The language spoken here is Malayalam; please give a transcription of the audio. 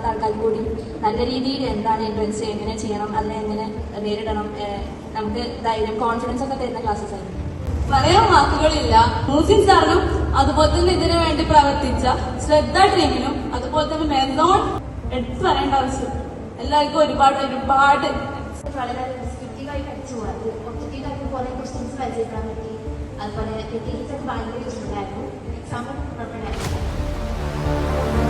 പോലത്തെ ആൾക്കാർ കൂടി നല്ല രീതിയിൽ എന്താണ് എൻട്രൻസ് എങ്ങനെ ചെയ്യണം, അതിനെ എങ്ങനെ നേരിടണം, നമുക്ക് ധൈര്യം കോൺഫിഡൻസ് ഒക്കെ തരുന്ന ക്ലാസ്സസ് ആയിരുന്നു. പറയാൻ വാക്കുകളില്ല. മൂസിൻ സാറിനും അതുപോലെ തന്നെ ഇതിനു വേണ്ടി പ്രവർത്തിച്ച ശ്രദ്ധ ടീമിനും അതുപോലെ തന്നെ മെറോൺ എടുത്തു പറയേണ്ട ആവശ്യം എല്ലാവർക്കും ഒരുപാട് വളരെ റിസ്ട്രിക്റ്റീവായി പഠിച്ചു പോകാറ്. ഒബ്ജക്റ്റീവായിട്ട് കുറെ ക്വസ്റ്റ്യൻസ് പരിചയപ്പെടാൻ പറ്റി. അതുപോലെ മെറ്റീരിയൽസ് ഒക്കെ ഭയങ്കര യൂസ്ഫുൾ ആയിരുന്നു. എക്സാമ്പിൾ കുഴപ്പമില്ലായിരുന്നു.